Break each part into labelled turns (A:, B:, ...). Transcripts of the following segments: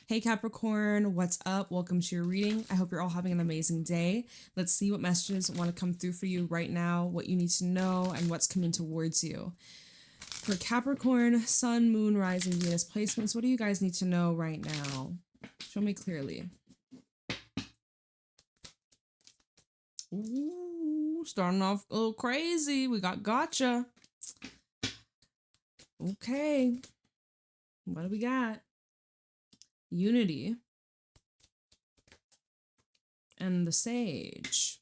A: Hey Capricorn, what's up? Welcome to your reading. I hope you're all having an amazing day. Let's see what messages want to come through for you right now, what you need to know, and what's coming towards you. For Capricorn, Sun, Moon, Rising, Venus placements, what do you guys need to know right now? Show me clearly. Ooh, starting off a little crazy. We got gotcha. Okay. What do we got? Unity. And the Sage.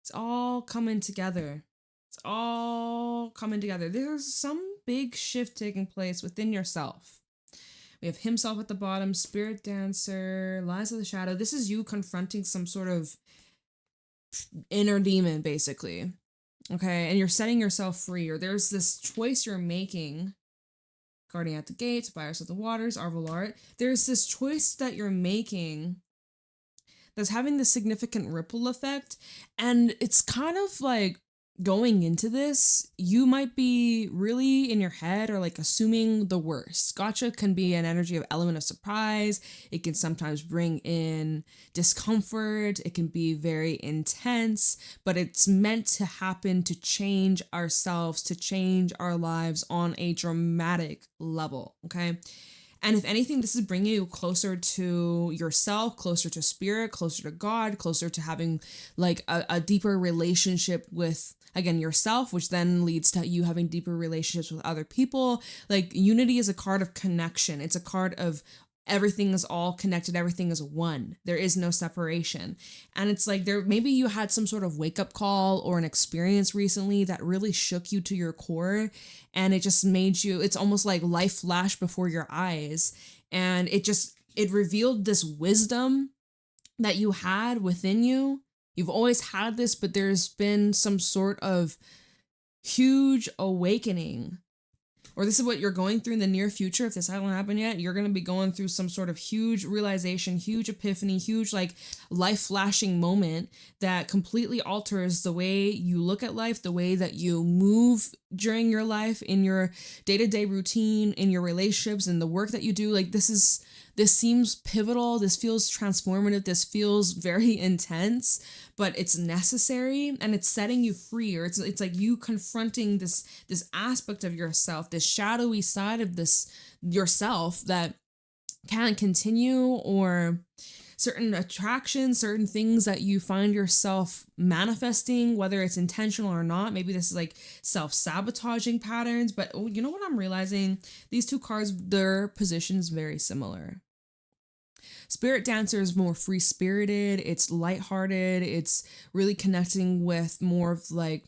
A: It's all coming together. It's all coming together. There's some big shift taking place within yourself. We have Himself at the bottom, Spirit Dancer, Lies of the Shadow. This is you confronting some sort of inner demon, basically. Okay, and you're setting yourself free, or there's this choice you're making. Guardian at the Gates, Buyers of the Waters, Arvalart. There's this choice that you're making that's having this significant ripple effect, and it's kind of like going into this, you might be really in your head or like assuming the worst. Gotcha can be an energy of element of surprise. It can sometimes bring in discomfort. It can be very intense, but it's meant to happen to change ourselves, to change our lives on a dramatic level, okay? And if anything, this is bringing you closer to yourself, closer to spirit, closer to God, closer to having like a deeper relationship with, again, yourself, which then leads to you having deeper relationships with other people. Like unity is a card of connection. It's a card of everything is all connected. Everything is one. There is no separation. And it's like maybe you had some sort of wake up call or an experience recently that really shook you to your core. And it just made you, it's almost like life flashed before your eyes. And it revealed this wisdom that you had within you. You've always had this, but there's been some sort of huge awakening, or this is what you're going through in the near future. If this hasn't happened yet, you're going to be going through some sort of huge realization, huge epiphany, huge like life flashing moment that completely alters the way you look at life, the way that you move during your life, in your day-to-day routine, in your relationships, and the work that you do. Like this seems pivotal. This feels transformative. This feels very intense, but it's necessary, and it's setting you free. Or it's like you confronting this aspect of yourself, this shadowy side of this yourself that can't continue, or certain attractions, certain things that you find yourself manifesting, whether it's intentional or not. Maybe this is like self-sabotaging patterns, but you know what I'm realizing? These two cards, their position's very similar. Spirit Dancer is more free-spirited, it's lighthearted, it's really connecting with more of like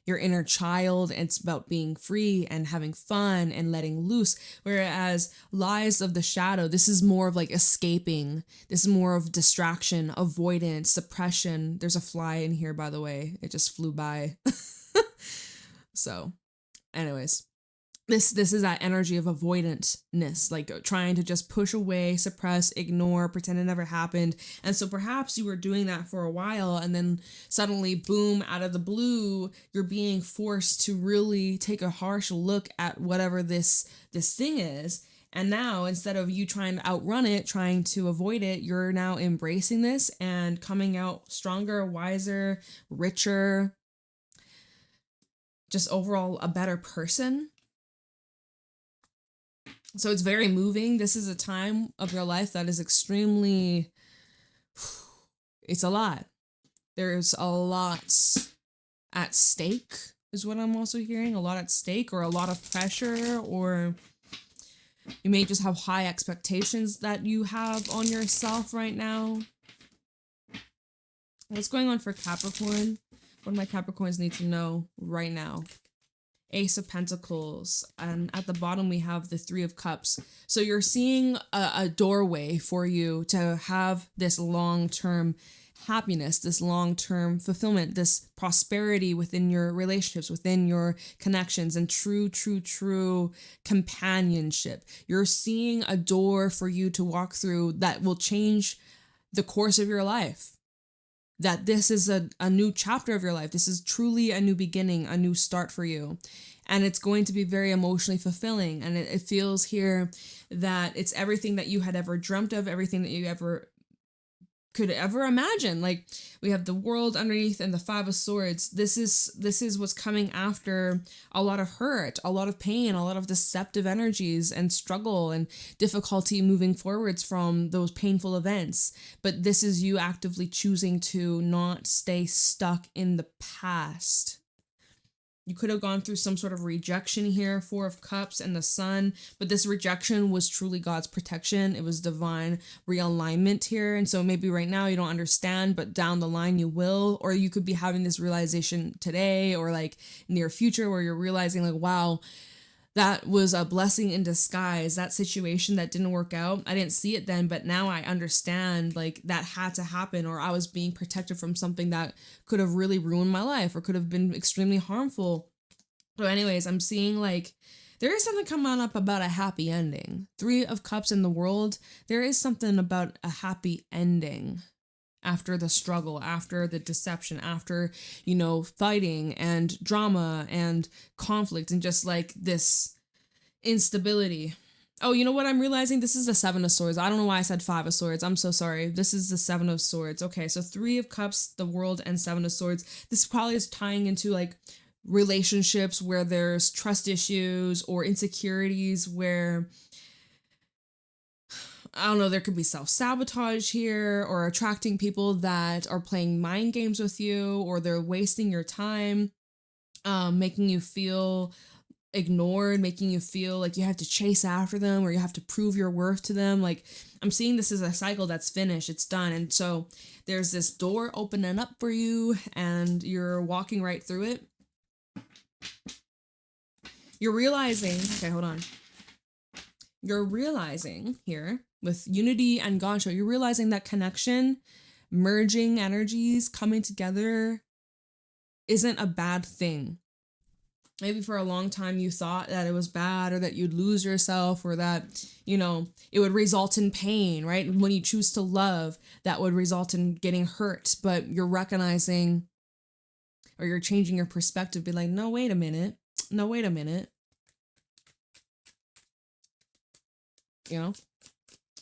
A: your inner child. It's about being free and having fun and letting loose. Whereas Lies of the Shadow, this is more of like escaping. This is more of distraction, avoidance, suppression. There's a fly in here, by the way. It just flew by. So, anyways. This is that energy of avoidantness, like trying to just push away, suppress, ignore, pretend it never happened. And so perhaps you were doing that for a while, and then suddenly, boom, out of the blue, you're being forced to really take a harsh look at whatever this thing is. And now, instead of you trying to outrun it, trying to avoid it, you're now embracing this and coming out stronger, wiser, richer, just overall a better person. So it's very moving. This is a time of your life that is extremely, it's a lot. There's a lot at stake, is what I'm also hearing. A lot at stake, or a lot of pressure, or you may just have high expectations that you have on yourself right now. What's going on for Capricorn? What do my Capricorns need to know right now? Ace of Pentacles, and at the bottom we have the Three of Cups. So you're seeing a doorway for you to have this long-term happiness, this long-term fulfillment, this prosperity within your relationships, within your connections, and true companionship. You're seeing a door for you to walk through that will change the course of your life. that this is a new chapter of your life. This is truly a new beginning, a new start for you. And it's going to be very emotionally fulfilling. And it feels here that it's everything that you had ever dreamt of, everything that you could ever imagine. Like, we have the world underneath and the Five of Swords. This is what's coming after a lot of hurt, a lot of pain, a lot of deceptive energies and struggle and difficulty moving forwards from those painful events. But this is you actively choosing to not stay stuck in the past. You could have gone through some sort of rejection here, Four of Cups and the Sun, but this rejection was truly God's protection. It was divine realignment here. And so maybe right now you don't understand, but down the line you will, or you could be having this realization today or like near future where you're realizing like, wow, that was a blessing in disguise. That situation that didn't work out, I didn't see it then, but now I understand like that had to happen, or I was being protected from something that could have really ruined my life or could have been extremely harmful. So anyways, I'm seeing like there is something coming up about a happy ending. Three of Cups in the world, there is something about a happy ending. After the struggle, after the deception, after, you know, fighting and drama and conflict and just like this instability. Oh, you know what I'm realizing? This is the Seven of Swords. I don't know why I said Five of Swords. I'm so sorry. This is the Seven of Swords. Okay, so Three of Cups, the world, and Seven of Swords. This probably is tying into like relationships where there's trust issues or insecurities where, I don't know, there could be self-sabotage here, or attracting people that are playing mind games with you, or they're wasting your time, making you feel ignored, making you feel like you have to chase after them or you have to prove your worth to them. Like, I'm seeing this as a cycle that's finished, it's done. And so there's this door opening up for you and you're walking right through it. You're realizing, okay, hold on. You're realizing here with Unity and Gansho, you're realizing that connection, merging energies, coming together isn't a bad thing. Maybe for a long time you thought that it was bad or that you'd lose yourself or that, you know, it would result in pain, right? When you choose to love, that would result in getting hurt, but you're recognizing or you're changing your perspective, be like, no, wait a minute. No, wait a minute. You know,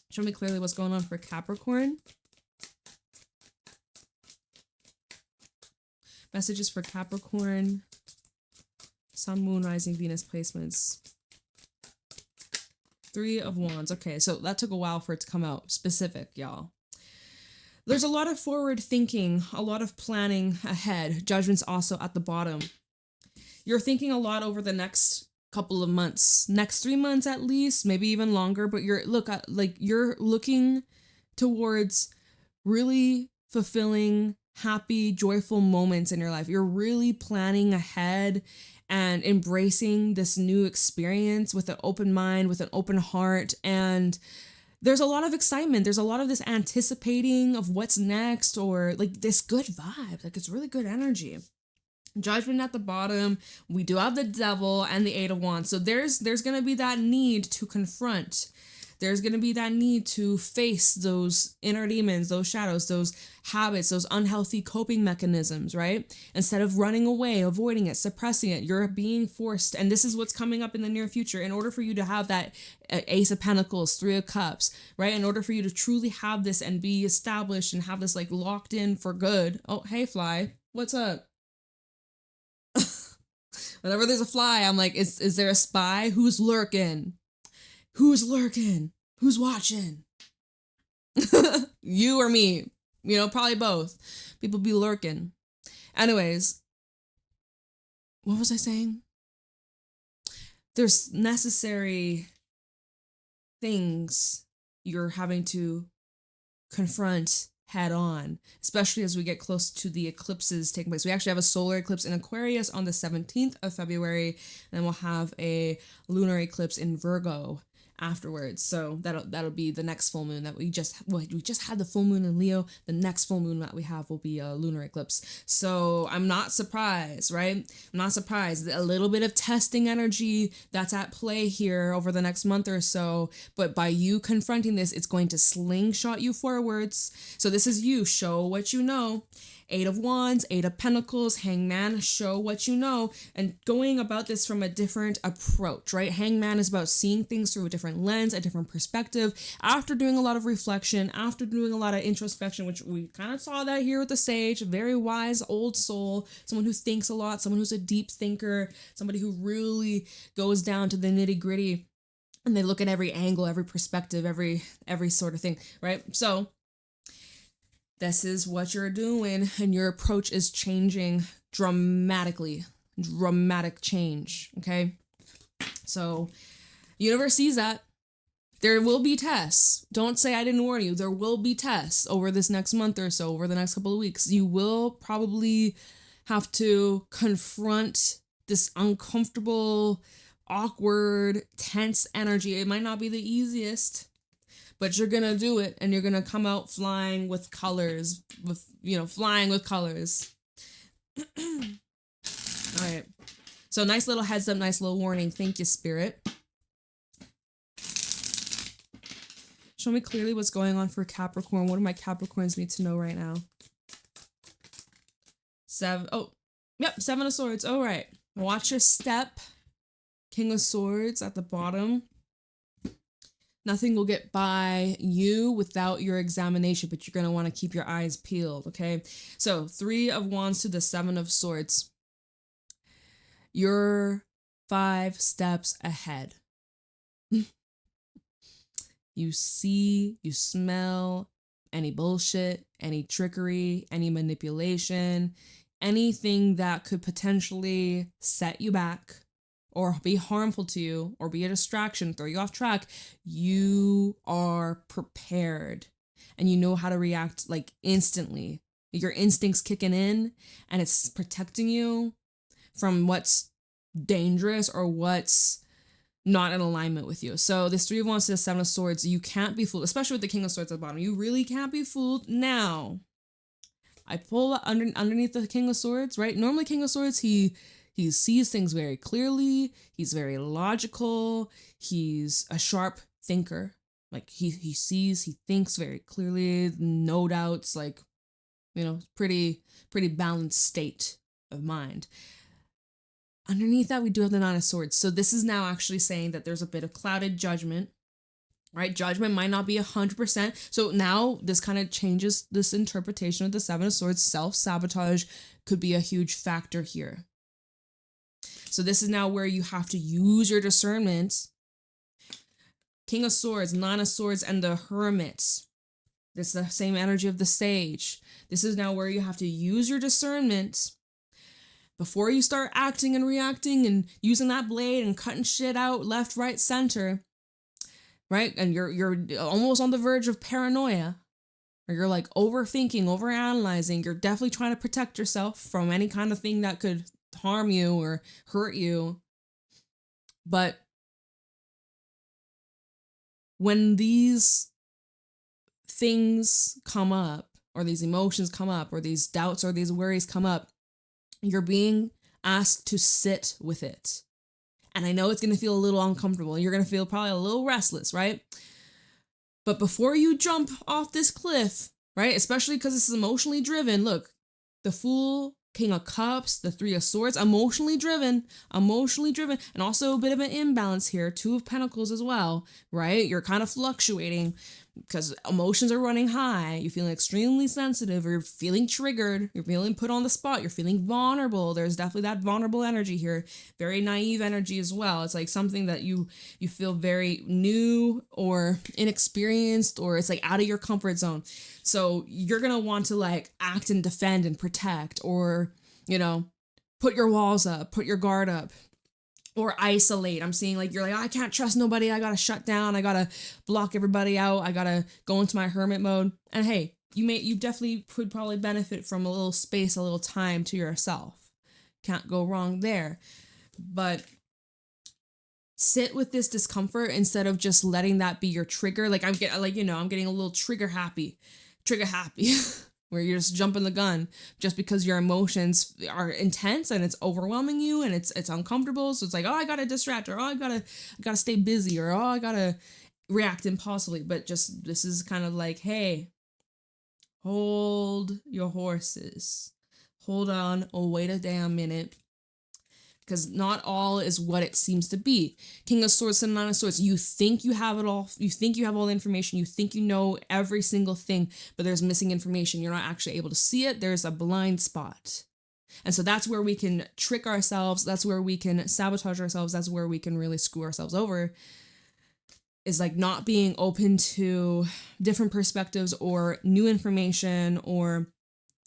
A: show me clearly what's going on for Capricorn. Messages for Capricorn. Sun, Moon, Rising, Venus placements. Three of Wands. Okay, so that took a while for it to come out. Specific, y'all. There's a lot of forward thinking, a lot of planning ahead. Judgment's also at the bottom. You're thinking a lot over the next couple of months, next 3 months at least, maybe even longer, but you're looking towards really fulfilling, happy, joyful moments in your life. You're really planning ahead and embracing this new experience with an open mind, with an open heart. And there's a lot of excitement. There's a lot of this anticipating of what's next, or like this good vibe. Like, it's really good energy. Judgment at the bottom. We do have the Devil and the Eight of Wands. So there's going to be that need to confront. There's going to be that need to face those inner demons, those shadows, those habits, those unhealthy coping mechanisms, right? Instead of running away, avoiding it, suppressing it, you're being forced. And this is what's coming up in the near future. In order for you to have that Ace of Pentacles, Three of Cups, right? In order for you to truly have this and be established and have this like locked in for good. Oh, hey, fly. What's up? Whenever there's a fly, I'm like, is there a spy? Who's lurking? Who's lurking? Who's watching? You or me? You know, probably both. People be lurking. Anyways, what was I saying? There's necessary things you're having to confront head on, especially as we get close to the eclipses taking place. We actually have a solar eclipse in Aquarius on the 17th of February, and then we'll have a lunar eclipse in Virgo afterwards. So that'll be the next full moon that we just had the full moon in Leo. The next full moon that we have will be a lunar eclipse. So I'm not surprised, right? I'm not surprised. A little bit of testing energy that's at play here over the next month or so, but by you confronting this, it's going to slingshot you forwards. So this is you, show what you know. 8 of Wands, 8 of Pentacles, Hangman, show what you know, and going about this from a different approach, right? Hangman is about seeing things through a different lens, a different perspective, after doing a lot of reflection, after doing a lot of introspection, which we kind of saw that here with the Sage, a very wise old soul, someone who thinks a lot, someone who's a deep thinker, somebody who really goes down to the nitty gritty, and they look at every angle, every perspective, every sort of thing, right? So this is what you're doing, and your approach is changing dramatically. Dramatic change, okay? So, universe sees that. There will be tests. Don't say I didn't warn you. There will be tests over this next month or so, over the next couple of weeks. You will probably have to confront this uncomfortable, awkward, tense energy. It might not be the easiest, but you're gonna do it, and you're gonna come out flying with colors, flying with colors. All right. So nice little heads up, nice little warning. Thank you, Spirit. Show me clearly what's going on for Capricorn. What do my Capricorns need to know right now? 7 of Swords. All right. Watch your step. King of Swords at the bottom. Nothing will get by you without your examination, but you're going to want to keep your eyes peeled, okay? So 3 of Wands to the 7 of Swords. You're 5 steps ahead. You see, you smell any bullshit, any trickery, any manipulation, anything that could potentially set you back or be harmful to you, or be a distraction, throw you off track. You are prepared, and you know how to react like instantly. Your instincts kicking in, and it's protecting you from what's dangerous or what's not in alignment with you. So this 3 of Wands to the 7 of Swords, you can't be fooled, especially with the King of Swords at the bottom. You really can't be fooled. Now, I pull underneath the King of Swords, right? Normally King of Swords, he sees things very clearly. He's very logical. He's a sharp thinker. Like he sees, he thinks very clearly, no doubts, like, pretty balanced state of mind. Underneath that, we do have the 9 of Swords. So this is now actually saying that there's a bit of clouded judgment, right? Judgment might not be 100%. So now this kind of changes this interpretation of the 7 of Swords. Self-sabotage could be a huge factor here. So this is now where you have to use your discernment. King of Swords, 9 of Swords, and the Hermit. This is the same energy of the Sage. This is now where you have to use your discernment before you start acting and reacting and using that blade and cutting shit out left, right, center, right? And you're almost on the verge of paranoia, or you're like overthinking, overanalyzing. You're definitely trying to protect yourself from any kind of thing that could harm you or hurt you. But when these things come up, or these emotions come up, or these doubts or these worries come up, you're being asked to sit with it. And I know it's going to feel a little uncomfortable. You're going to feel probably a little restless, right? But before you jump off this cliff, right, especially because this is emotionally driven, look, the Fool, King of Cups, the 3 of Swords, emotionally driven, and also a bit of an imbalance here, 2 of Pentacles as well, right? You're kind of fluctuating because emotions are running high. You're feeling extremely sensitive, or you're feeling triggered, you're feeling put on the spot, you're feeling vulnerable. There's definitely that vulnerable energy here, very naive energy as well. It's like something that you feel very new or inexperienced, or it's like out of your comfort zone. So you're gonna want to like act and defend and protect, or put your walls up, put your guard up, or isolate. I'm seeing like you're like, oh, I can't trust nobody. I gotta shut down. I gotta block everybody out. I gotta go into my hermit mode. And hey, you definitely could probably benefit from a little space, a little time to yourself. Can't go wrong there. But sit with this discomfort instead of just letting that be your trigger. Like I'm getting a little trigger happy, where you're just jumping the gun just because your emotions are intense and it's overwhelming you and it's uncomfortable. So it's like, oh, I gotta distract, or oh, I gotta stay busy, or oh, I gotta react impulsively. But just this is kind of like, hey, hold your horses, hold on, oh, wait a damn minute. Because not all is what it seems to be. King of Swords and Nine of Swords. You think you have it all. You think you have all the information. You think you know every single thing, but there's missing information. You're not actually able to see it. There's a blind spot. And so that's where we can trick ourselves. That's where we can sabotage ourselves. That's where we can really screw ourselves over. Is like not being open to different perspectives or new information, or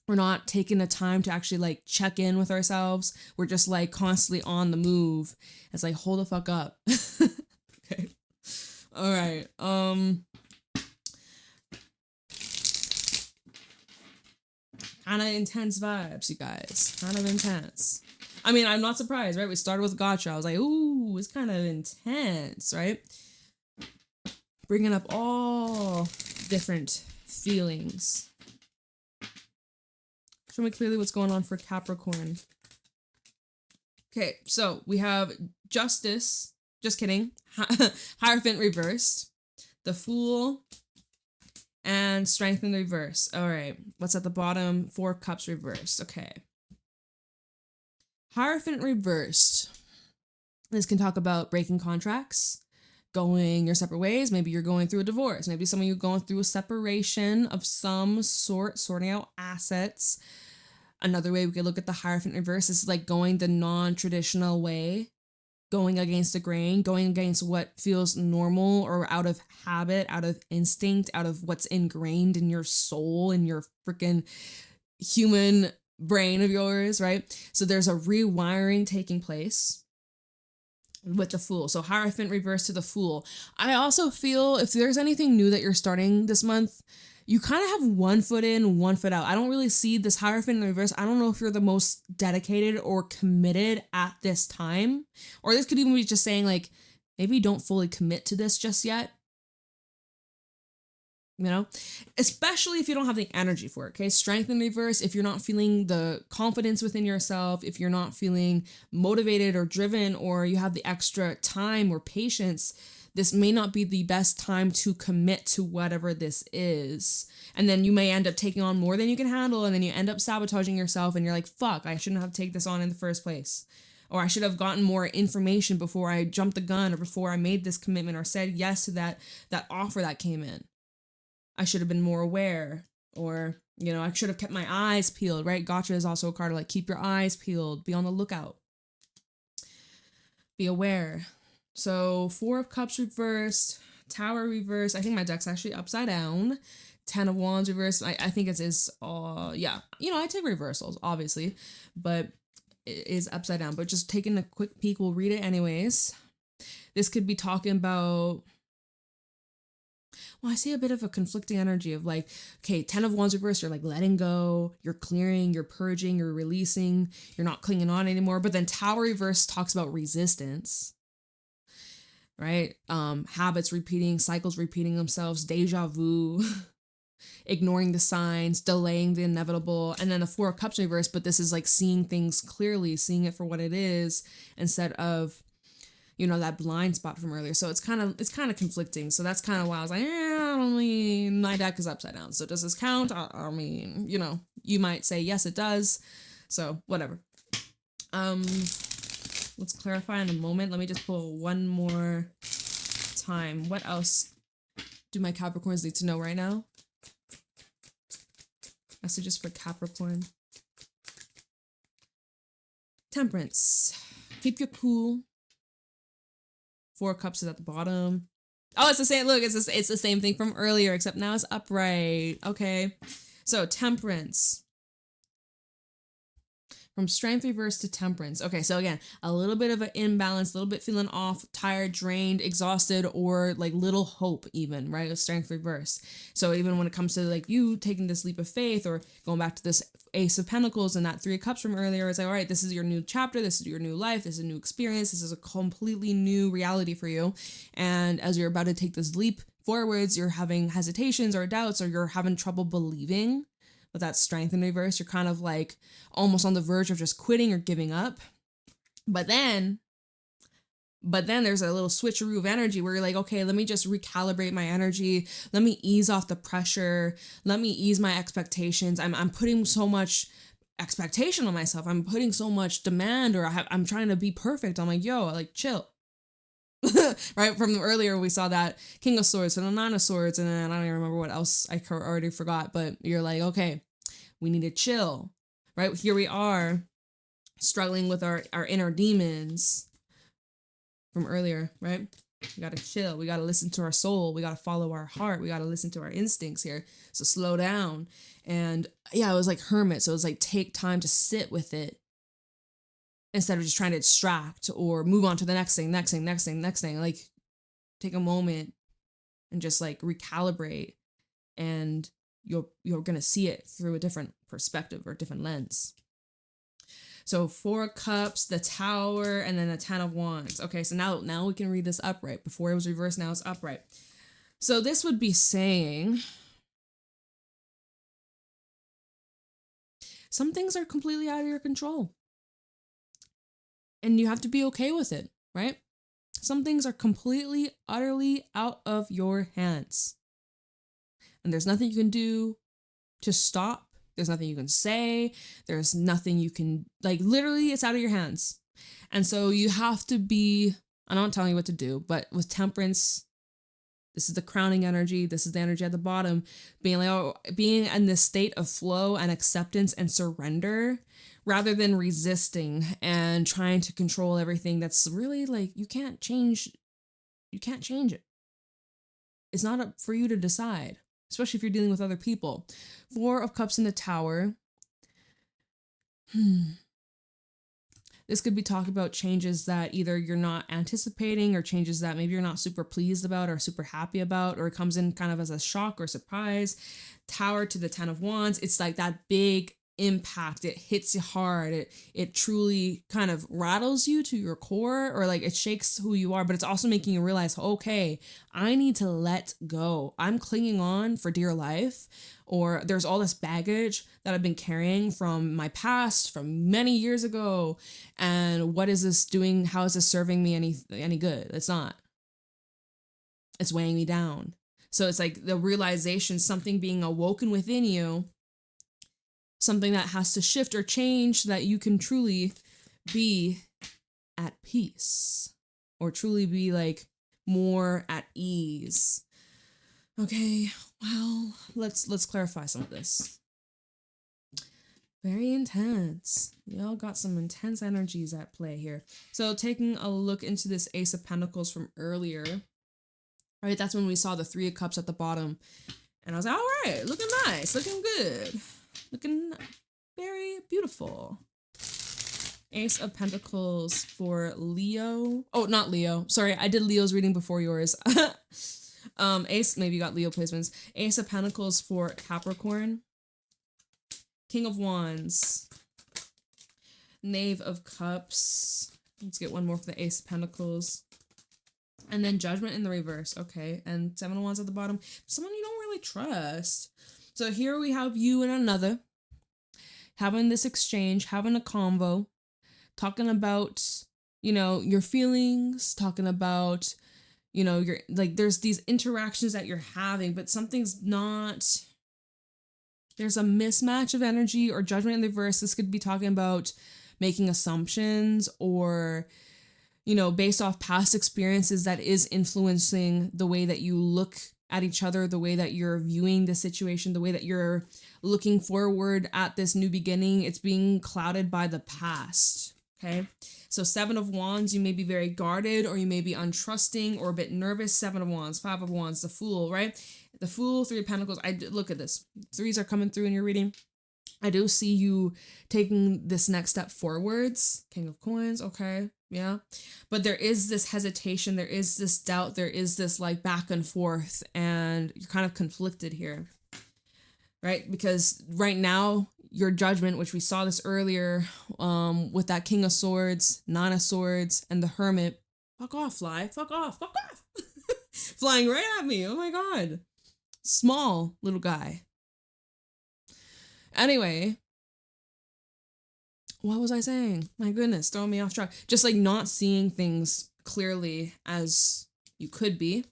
A: we're not taking the time to actually like check in with ourselves. We're just like constantly on the move. It's like, hold the fuck up. Okay. All right. Kind of intense vibes, you guys. Kind of intense. I mean, I'm not surprised, right? We started with gotcha. I was like, ooh, it's kind of intense, right? Bringing up all different feelings. Show me clearly what's going on for Capricorn. Okay, so we have Justice, just kidding, Hierophant reversed, the Fool, and Strength in reverse. All right, what's at the bottom? Four Cups reversed. Okay. Hierophant reversed. This can talk about breaking contracts, going your separate ways. Maybe you're going through a divorce. Maybe some of you going through a separation of some sort, sorting out assets. Another way we could look at the Hierophant reverse is like going the non-traditional way, going against the grain, going against what feels normal or out of habit, out of instinct, out of what's ingrained in your soul, in your freaking human brain of yours, right? So there's a rewiring taking place with the Fool. So Hierophant reverse to the Fool. I also feel if there's anything new that you're starting this month, you kind of have one foot in, one foot out. I don't really see this Hierophant in reverse. I don't know if you're the most dedicated or committed at this time. Or this could even be just saying like, maybe don't fully commit to this just yet. You know, especially if you don't have the energy for it. Okay. Strength in reverse. If you're not feeling the confidence within yourself, if you're not feeling motivated or driven, or you have the extra time or patience, this may not be the best time to commit to whatever this is. And then you may end up taking on more than you can handle. And then you end up sabotaging yourself and you're like, fuck, I shouldn't have taken this on in the first place. Or I should have gotten more information before I jumped the gun, or before I made this commitment or said yes to that offer that came in. I should have been more aware, or, you know, I should have kept my eyes peeled, right? Gotcha is also a card like keep your eyes peeled, be on the lookout, be aware. So 4 of Cups reversed, Tower reversed. I think my deck's actually upside down. 10 of Wands reversed. I think it is, yeah. You know, I take reversals, obviously, but it is upside down. But just taking a quick peek, we'll read it anyways. This could be talking about, well, I see a bit of a conflicting energy of like, okay, 10 of Wands reversed, you're like letting go, you're clearing, you're purging, you're releasing, you're not clinging on anymore. But then Tower reversed talks about resistance. Right? Habits repeating, cycles repeating themselves, deja vu, ignoring the signs, delaying the inevitable. And then the 4 of Cups reverse, but this is like seeing things clearly, seeing it for what it is instead of, you know, that blind spot from earlier. So it's kind of conflicting. So that's kind of why I was like, I mean, my deck is upside down. So does this count? I mean, you know, you might say, yes, it does. So whatever. Let's clarify in a moment. Let me just pull one more time. What else do my Capricorns need to know right now? Messages for Capricorn. Temperance. Keep your cool. 4 Cups is at the bottom. Oh, it's the same. Look, it's the same thing from earlier, except now it's upright. Okay. So Temperance. From strength reverse to temperance. Okay, so again, a little bit of an imbalance, a little bit feeling off, tired, drained, exhausted, or like little hope even, right? With strength reverse. So even when it comes to like you taking this leap of faith or going back to this Ace of Pentacles and that Three of Cups from earlier, it's like, all right, this is your new chapter, this is your new life, this is a new experience, this is a completely new reality for you. And as you're about to take this leap forwards, you're having hesitations or doubts, or you're having trouble believing. With that strength in reverse, you're kind of like almost on the verge of just quitting or giving up. But then there's a little switcheroo of energy where you're like, okay, let me just recalibrate my energy. Let me ease off the pressure. Let me ease my expectations. I'm putting so much expectation on myself. I'm putting so much demand, or I'm trying to be perfect. I'm like, yo, like chill. Right, from earlier we saw that King of Swords and the Nine of Swords, and then I don't even remember what else, I already forgot, but you're like, okay, we need to chill. Right, here we are struggling with our inner demons from earlier, right? We gotta chill, we gotta listen to our soul, we gotta follow our heart, we gotta listen to our instincts here. So slow down. And yeah, it was like hermit, so it was like take time to sit with it instead of just trying to distract or move on to the next thing. Like take a moment and just like recalibrate, and you're gonna see it through a different perspective or different lens. So 4 of Cups, the Tower, and then the 10 of Wands. Okay, so now we can read this upright. Before it was reversed, now it's upright. So this would be saying some things are completely out of your control. And you have to be okay with it, right? Some things are completely, utterly out of your hands. And there's nothing you can do to stop. There's nothing you can say. There's nothing you can, like, literally it's out of your hands. And so you have to be, I'm not telling you what to do, but with temperance, this is the crowning energy. This is the energy at the bottom, being like, oh, being in this state of flow and acceptance and surrender, rather than resisting and trying to control everything. That's really like, you can't change it. It's not up for you to decide, especially if you're dealing with other people. 4 of Cups in the Tower. This could be talking about changes that either you're not anticipating, or changes that maybe you're not super pleased about or super happy about, or it comes in kind of as a shock or surprise. Tower to the 10 of Wands. It's like that big impact. It hits you hard. It truly kind of rattles you to your core, or like it shakes who you are, but it's also making you realize, okay, I need to let go. I'm clinging on for dear life, or there's all this baggage that I've been carrying from my past, from many years ago. And what is this doing? How is this serving me any good? It's not. It's weighing me down. So it's like the realization, something being awoken within you, something that has to shift or change so that you can truly be at peace, or truly be like more at ease. Okay, well, let's clarify some of this. Very intense. Y'all got some intense energies at play here. So taking a look into this Ace of Pentacles from earlier, right? That's when we saw the 3 of Cups at the bottom. And I was like, all right, looking nice, looking good. Looking very beautiful. Ace of Pentacles for Leo. Oh, not Leo. Sorry, I did Leo's reading before yours. Ace, maybe you got Leo placements. Ace of Pentacles for Capricorn. King of Wands. Knave of Cups. Let's get one more for the Ace of Pentacles. And then Judgment in the reverse. Okay, and 7 of Wands at the bottom. Someone you don't really trust. So here we have you and another having this exchange, having a convo, talking about, you know, your feelings, talking about, you know, your, like, there's these interactions that you're having, but something's not, there's a mismatch of energy or judgment in the reverse. This could be talking about making assumptions, or, you know, based off past experiences that is influencing the way that you look at each other, the way that you're viewing the situation, the way that you're looking forward at this new beginning. It's being clouded by the past, okay? So 7 of Wands, you may be very guarded, or you may be untrusting or a bit nervous. 7 of Wands, 5 of Wands, the Fool, right? The Fool, 3 of Pentacles. Look at this. 3s are coming through in your reading. I do see you taking this next step forwards. King of Coins, okay, yeah. But there is this hesitation, there is this doubt, there is this like back and forth, and you're kind of conflicted here, right? Because right now, your judgment, which we saw this earlier, with that King of Swords, Nine of Swords, and the Hermit. Fuck off, fly. Fuck off. Fuck off. Flying right at me. Oh my God. Small little guy. Anyway, what was I saying? My goodness, throwing me off track. Just like not seeing things clearly as you could be.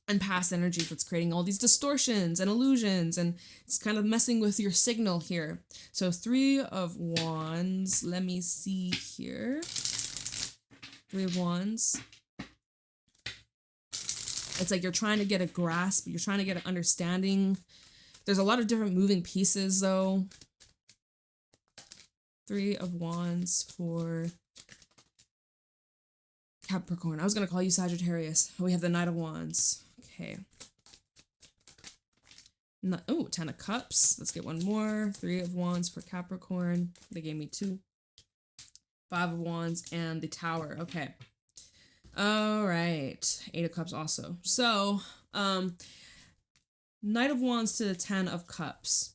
A: And past energy that's creating all these distortions and illusions, and it's kind of messing with your signal here. So 3 of Wands. Let me see here. 3 of Wands. It's like you're trying to get a grasp. You're trying to get an understanding. There's a lot of different moving pieces, though. 3 of Wands for Capricorn. I was going to call you Sagittarius. We have the Knight of Wands. Okay. Oh, 10 of Cups. Let's get one more. 3 of Wands for Capricorn. They gave me 2. 5 of Wands and the Tower. Okay. All right. 8 of Cups also. So, Knight of Wands to the 10 of Cups.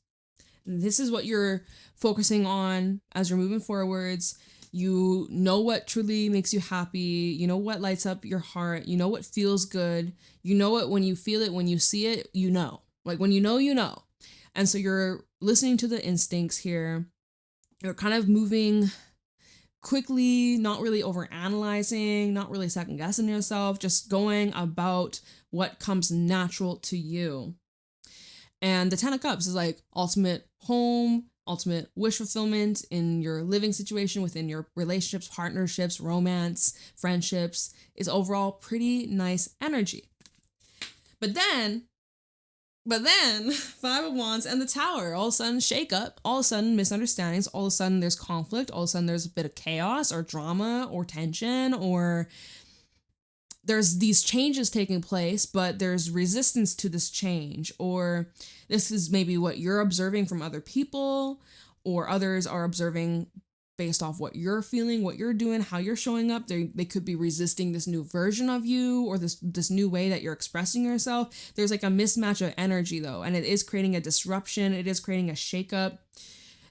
A: This is what you're focusing on as you're moving forwards. You know what truly makes you happy. You know what lights up your heart. You know what feels good. You know it when you feel it, when you see it, you know. Like when you know, you know. And so you're listening to the instincts here. You're kind of moving quickly, not really overanalyzing, not really second guessing yourself, just going about what comes natural to you. And the 10 of Cups is like ultimate home, ultimate wish fulfillment in your living situation, within your relationships, partnerships, romance, friendships, is overall pretty nice energy. But then 5 of Wands and the Tower, all of a sudden shake up, all of a sudden misunderstandings, all of a sudden there's conflict, all of a sudden there's a bit of chaos or drama or tension, or there's these changes taking place, but there's resistance to this change, or this is maybe what you're observing from other people, or others are observing based off what you're feeling, what you're doing, how you're showing up. They could be resisting this new version of you, or this new way that you're expressing yourself. There's like a mismatch of energy though, and it is creating a disruption. It is creating a shakeup.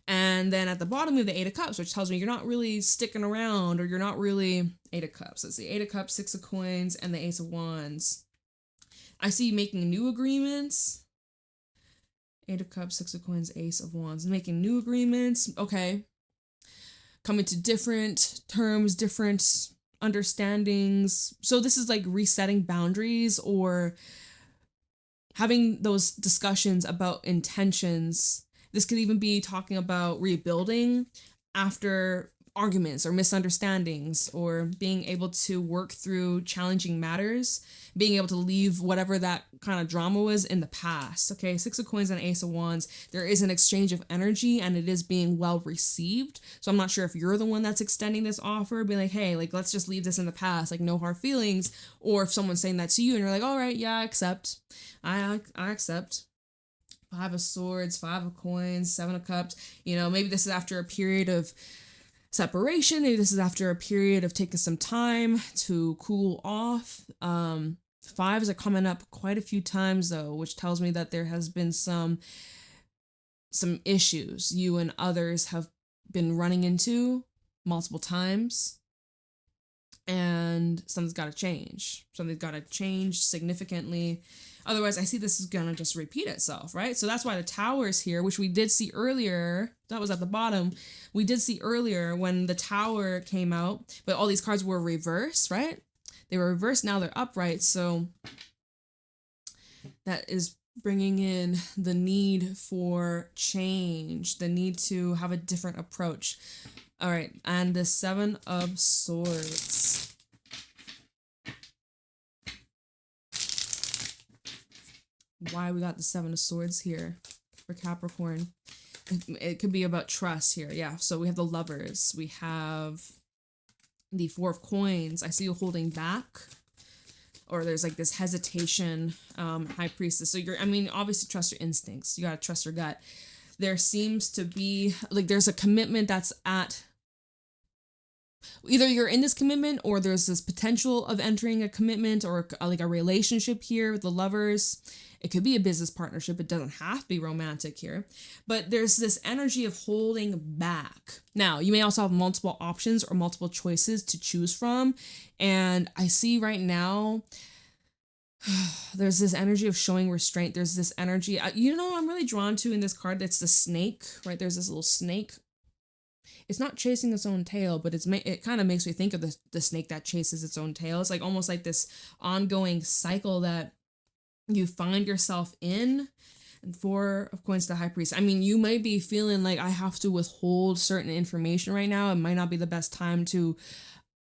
A: And then at the bottom we have the 8 of Cups, which tells me you're not really sticking around, or you're not really 8 of Cups. Let's see, 8 of Cups, 6 of Coins, and the Ace of Wands. I see you making new agreements. 8 of Cups, 6 of Coins, Ace of Wands. Making new agreements. Okay. Coming to different terms, different understandings. So this is like resetting boundaries, or having those discussions about intentions. This could even be talking about rebuilding after arguments or misunderstandings, or being able to work through challenging matters, being able to leave whatever that kind of drama was in the past. Okay, 6 of Coins and Ace of Wands. There is an exchange of energy, and it is being well received. So I'm not sure if you're the one that's extending this offer, being like, hey, like, let's just leave this in the past, like no hard feelings. Or if someone's saying that to you and you're like, all right, yeah, I accept. I accept. 5 of Swords, 5 of Coins, 7 of Cups. You know, maybe this is after a period of separation. Maybe this is after a period of taking some time to cool off. 5s are coming up quite a few times though, which tells me that there has been some issues you and others have been running into multiple times. And something's got to change. Something's got to change significantly. Otherwise, I see this is going to just repeat itself, right? So that's why the Tower is here, which we did see earlier. That was at the bottom. We did see earlier when the Tower came out, but all these cards were reversed, right? They were reversed, now they're upright. So that is bringing in the need for change, the need to have a different approach. All right, and the 7 of Swords. Why we got the 7 of Swords here for Capricorn? It could be about trust here. Yeah, so we have the Lovers. We have the 4 of Coins. I see you holding back. Or there's like this hesitation, High Priestess. So obviously trust your instincts. You gotta trust your gut. there seems to be like there's a commitment that's at either you're in this commitment or there's this potential of entering a commitment or like a relationship here with the lovers. It could be a business partnership. It doesn't have to be romantic here, but there's this energy of holding back. Now, you may also have multiple options or multiple choices to choose from. And I see right now, there's this energy of showing restraint. There's this energy, I'm really drawn to in this card. That's the snake, right? There's this little snake. It's not chasing its own tail, but it kind of makes me think of the snake that chases its own tail. It's like almost like this ongoing cycle that you find yourself in. And 4 of coins to the high priest. I mean, you might be feeling like I have to withhold certain information right now. It might not be the best time to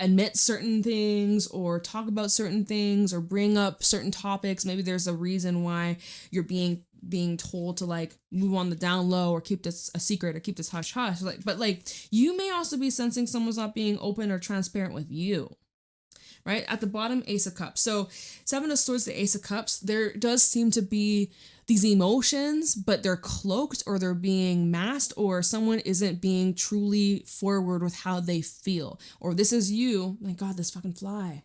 A: admit certain things or talk about certain things or bring up certain topics. Maybe there's a reason why you're being told to like move on the down low or keep this a secret or keep this hush hush. But you may also be sensing someone's not being open or transparent with you. Right at the bottom, Ace of Cups. So 7 of Swords, the Ace of Cups, there does seem to be these emotions, but they're cloaked or they're being masked, or someone isn't being truly forward with how they feel. Or this is you. My God, this fucking fly.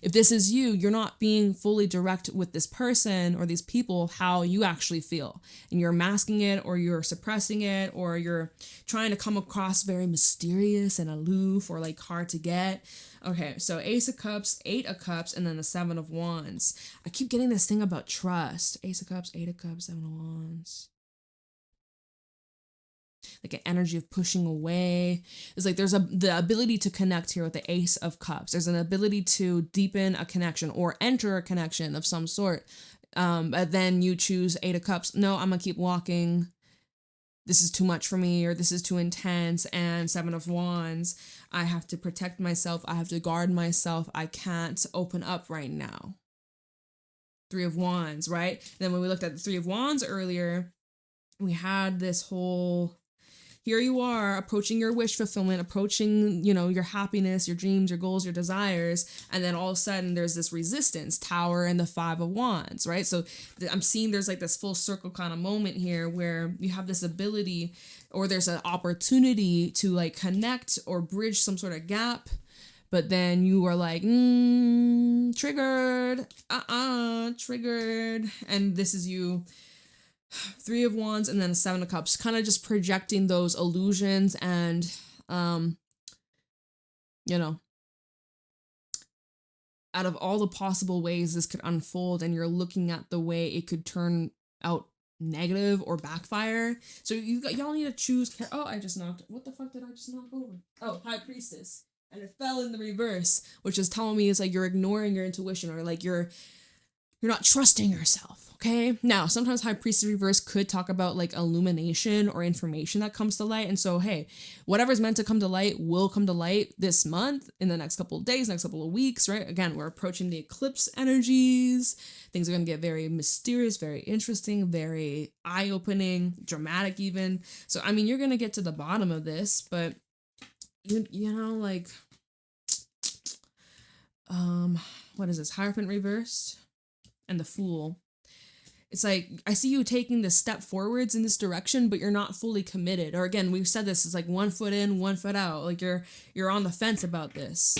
A: If this is you, you're not being fully direct with this person or these people how you actually feel. And you're masking it or you're suppressing it or you're trying to come across very mysterious and aloof or like hard to get. Okay, so Ace of Cups, 8 of Cups, and then the 7 of Wands. I keep getting this thing about trust. Ace of Cups, 8 of Cups, 7 of Wands. Like an energy of pushing away. It's like there's the ability to connect here with the Ace of Cups. There's an ability to deepen a connection or enter a connection of some sort. But then you choose 8 of Cups. No, I'm gonna keep walking. This is too much for me, or this is too intense. And 7 of Wands, I have to protect myself. I have to guard myself. I can't open up right now. 3 of Wands, right? And then when we looked at the 3 of Wands earlier, we had this whole, here you are approaching your wish fulfillment, approaching, your happiness, your dreams, your goals, your desires. And then all of a sudden there's this resistance, Tower and the 5 of Wands, right? So I'm seeing there's like this full circle kind of moment here where you have this ability or there's an opportunity to like connect or bridge some sort of gap. But then you are like, triggered, triggered. And this is you. 3 of Wands and then 7 of Cups, kind of just projecting those illusions and, out of all the possible ways this could unfold and you're looking at the way it could turn out negative or backfire. So y'all need to choose. Oh, I just knocked. What the fuck did I just knock over? Oh, High Priestess. And it fell in the reverse, which is telling me it's like you're ignoring your intuition or like you're not trusting yourself. Okay. Now, sometimes High Priestess reverse could talk about like illumination or information that comes to light. And so, hey, whatever's meant to come to light will come to light this month, in the next couple of days, next couple of weeks, right? Again, we're approaching the eclipse energies. Things are going to get very mysterious, very interesting, very eye-opening, dramatic even. So, I mean, you're going to get to the bottom of this, but what is this? Hierophant reversed and the Fool. It's like, I see you taking this step forwards in this direction, but you're not fully committed. Or again, we've said this, it's like 1 foot in, 1 foot out. Like you're on the fence about this.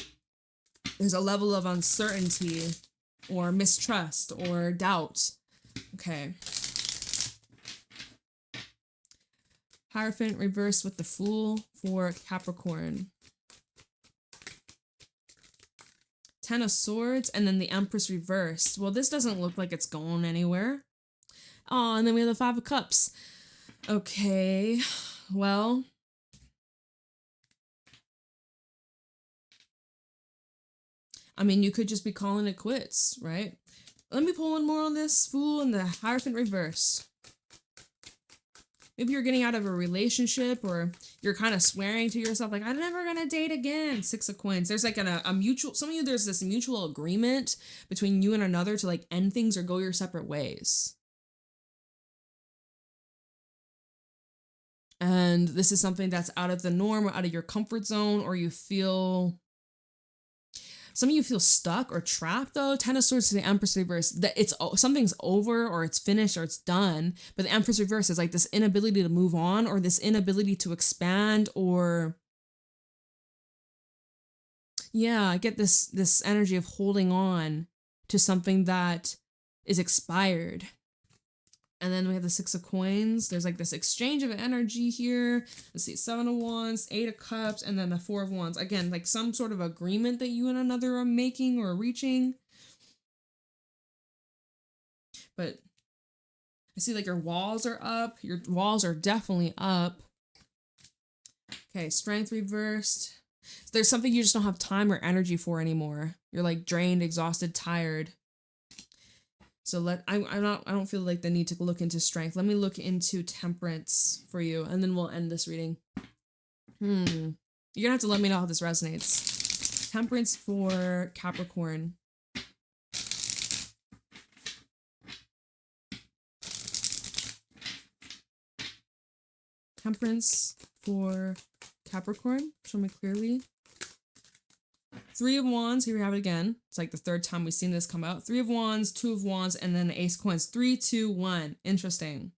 A: There's a level of uncertainty or mistrust or doubt. Okay. Hierophant reversed with the Fool for Capricorn. 10 of Swords and then the Empress reversed. Well, this doesn't look like it's going anywhere. Oh, and then we have the 5 of Cups. Okay, well. I mean, you could just be calling it quits, right? Let me pull one more on this Fool and the Hierophant reverse. Maybe you're getting out of a relationship or you're kind of swearing to yourself, like, I'm never going to date again. 6 of Coins. There's like a mutual, some of you, there's this mutual agreement between you and another to like end things or go your separate ways. And this is something that's out of the norm or out of your comfort zone, or you feel Some of you feel stuck or trapped though. Ten of Swords to the Empress reverse, that something's over or it's finished or it's done. But the Empress reverse is like this inability to move on or this inability to expand, or yeah, I get this energy of holding on to something that is expired. And then we have the Six of Coins. There's like this exchange of energy here. Let's see, Seven of Wands, Eight of Cups, and then the Four of Wands. Again, like some sort of agreement that you and another are making or reaching. But I see like your walls are up. Your walls are definitely up. Okay, Strength reversed. There's something you just don't have time or energy for anymore. You're like drained, exhausted, tired. So I don't feel like the need to look into Strength. Let me look into Temperance for you, and then we'll end this reading. You're gonna have to let me know how this resonates. Temperance for Capricorn. Temperance for Capricorn. Show me clearly. Three of Wands, here we have it again. It's like the third time we've seen this come out. Three of Wands, Two of Wands, and then the Ace of Coins. 3, 2, 1. Interesting.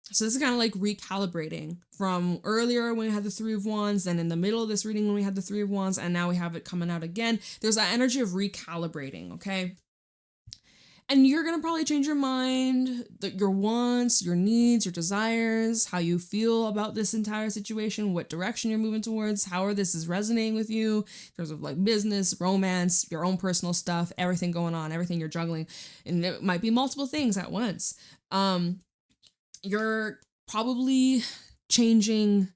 A: So this is kind of like recalibrating from earlier when we had the Three of Wands, then in the middle of this reading when we had the Three of Wands, and now we have it coming out again. There's that energy of recalibrating, okay? And you're going to probably change your mind, your wants, your needs, your desires, how you feel about this entire situation, what direction you're moving towards, how this is resonating with you in terms of like business, romance, your own personal stuff, everything going on, everything you're juggling. And it might be multiple things at once. You're probably changing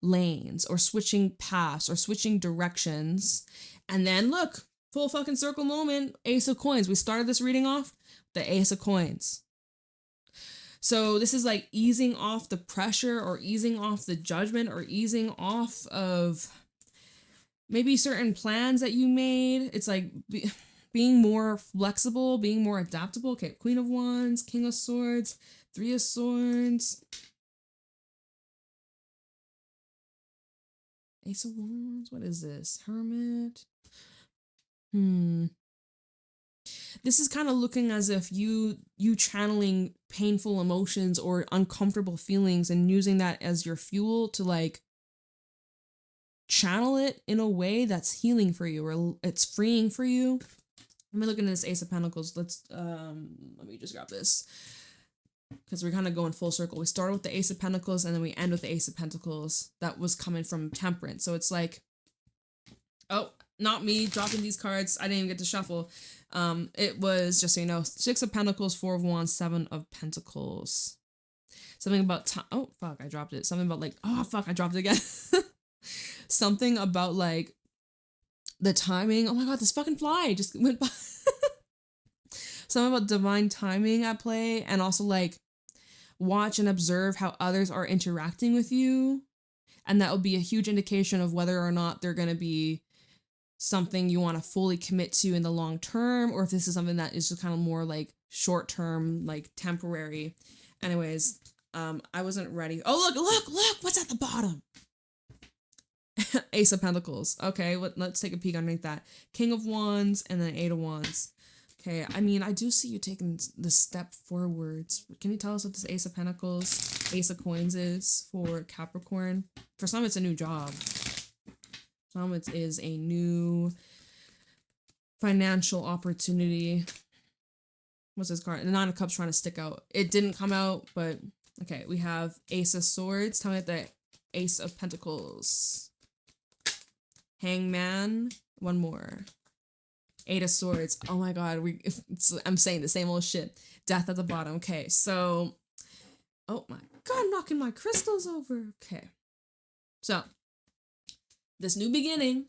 A: lanes or switching paths or switching directions. And then look, full fucking circle moment, Ace of Coins. We started this reading off, the Ace of Coins. So this is like easing off the pressure or easing off the judgment or easing off of maybe certain plans that you made. It's like being more flexible, being more adaptable. Okay, Queen of Wands, King of Swords, Three of Swords, Ace of Wands. What is this? Hermit. This is kind of looking as if you channeling painful emotions or uncomfortable feelings and using that as your fuel to like channel it in a way that's healing for you or it's freeing for you. Let me look into this Ace of Pentacles. Let me just grab this because we're kind of going full circle. We started with the Ace of Pentacles and then we end with the Ace of Pentacles. That was coming from Temperance. So it's like, oh, not me dropping these cards. I didn't even get to shuffle. It was, just so you know, Six of Pentacles, Four of Wands, Seven of Pentacles. Something about time. Oh, fuck, I dropped it. Something about like, oh, fuck, I dropped it again. Something about like the timing. Oh my God, this fucking fly just went by. Something about divine timing at play, and also like watch and observe how others are interacting with you. And that will be a huge indication of whether or not they're going to be something you want to fully commit to in the long term, or if this is something that is just kind of more like short term, like temporary. Anyways, I wasn't ready. Oh, look, what's at the bottom? Ace of Pentacles. Okay, let's take a peek underneath that. King of Wands and then Eight of Wands. Okay, I mean, I do see you taking the step forwards. Can you tell us what this Ace of Pentacles, Ace of Coins is for Capricorn? For some, it's a new job. Some, it is a new financial opportunity. What's this card? The Nine of Cups trying to stick out. It didn't come out, but okay. We have Ace of Swords. Tell me the Ace of Pentacles. Hangman. One more. Eight of Swords. Oh my God. I'm saying the same old shit. Death at the bottom. Okay, so. Oh my God, I'm knocking my crystals over. Okay. So. This new beginning,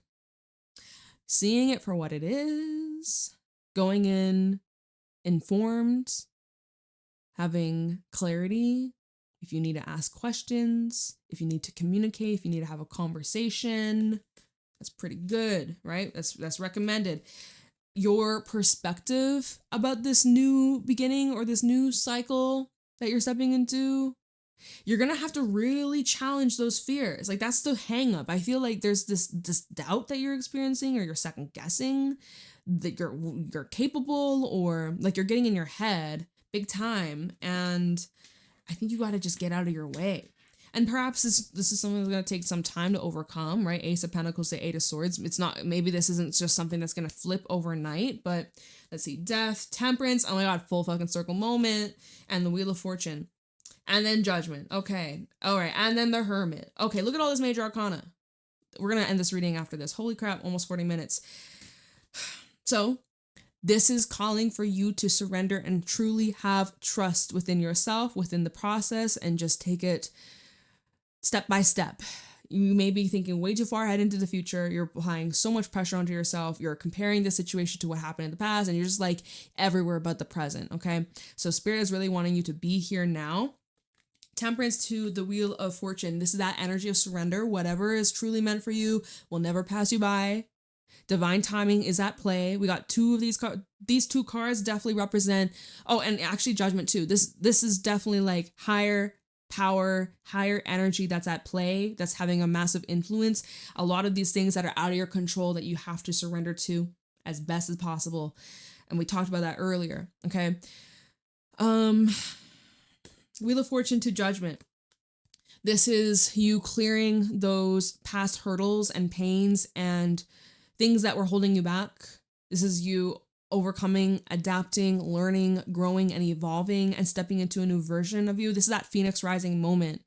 A: seeing it for what it is, going in informed, having clarity, if you need to ask questions, if you need to communicate, if you need to have a conversation, that's pretty good, right? That's recommended. Your perspective about this new beginning or this new cycle that you're stepping into You're going to have to really challenge those fears. Like, that's the hang up. I feel like there's this doubt that you're experiencing, or you're second guessing that you're capable, or like you're getting in your head big time. And I think you got to just get out of your way. And perhaps this is something that's going to take some time to overcome, right? Ace of Pentacles to Eight of Swords. It's not, maybe this isn't just something that's going to flip overnight, but let's see, Death, Temperance, oh my God, full fucking circle moment, and the Wheel of Fortune. And then Judgment. Okay. All right. And then the Hermit. Okay. Look at all this major arcana. We're going to end this reading after this. Holy crap. Almost 40 minutes. So this is calling for you to surrender and truly have trust within yourself, within the process, and just take it step by step. You may be thinking way too far ahead into the future. You're applying so much pressure onto yourself. You're comparing the situation to what happened in the past, and you're just like everywhere but the present. Okay. So Spirit is really wanting you to be here now. Temperance to the Wheel of Fortune. This is that energy of surrender. Whatever is truly meant for you will never pass you by. Divine timing is at play. We got two of these cards. These two cards definitely represent, oh, and actually Judgment too. This is definitely like higher power, higher energy that's at play, that's having a massive influence. A lot of these things that are out of your control that you have to surrender to as best as possible. And we talked about that earlier. Okay. Wheel of Fortune to Judgment. This is you clearing those past hurdles and pains and things that were holding you back. This is you overcoming, adapting, learning, growing, and evolving, and stepping into a new version of you. This is that Phoenix rising moment.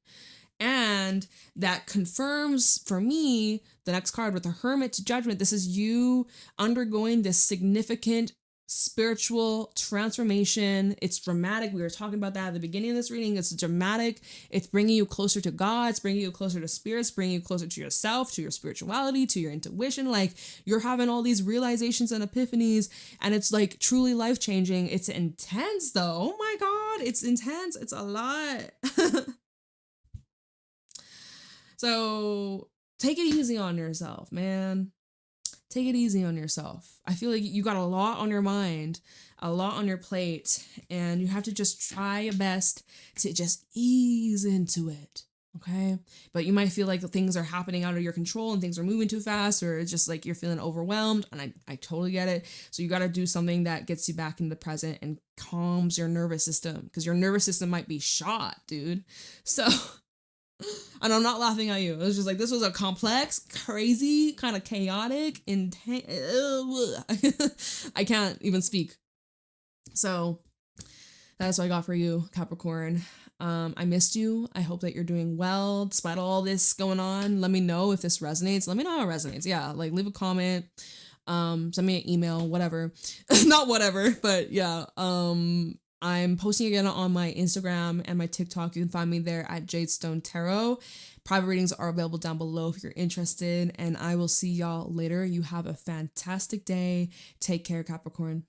A: And that confirms for me the next card with the Hermit to Judgment. This is you undergoing this significant spiritual transformation. It's dramatic. We were talking about that at the beginning of this reading. It's dramatic. It's bringing you closer to God. It's bringing you closer to spirits, bringing you closer to yourself, to your spirituality, to your intuition. Like, you're having all these realizations and epiphanies, and it's like truly life-changing. It's intense though. Oh my God, it's intense. It's a lot. So take it easy on yourself, man. Take it easy on yourself. I feel like you got a lot on your mind, a lot on your plate, and you have to just try your best to just ease into it, okay? But you might feel like things are happening out of your control and things are moving too fast, or it's just like you're feeling overwhelmed, and I totally get it. So you got to do something that gets you back in the present and calms your nervous system, because your nervous system might be shot, dude. So... And I'm not laughing at you. It was just like, this was a complex, crazy, kind of chaotic, intense. I can't even speak. So that's what I got for you, Capricorn. I missed you. I hope that you're doing well despite all this going on. Let me know if this resonates. Let me know how it resonates. Yeah, like leave a comment. Send me an email, whatever. Not whatever, but yeah. I'm posting again on my Instagram and my TikTok. You can find me there at JadeStoneTarot. Private readings are available down below if you're interested. And I will see y'all later. You have a fantastic day. Take care, Capricorn.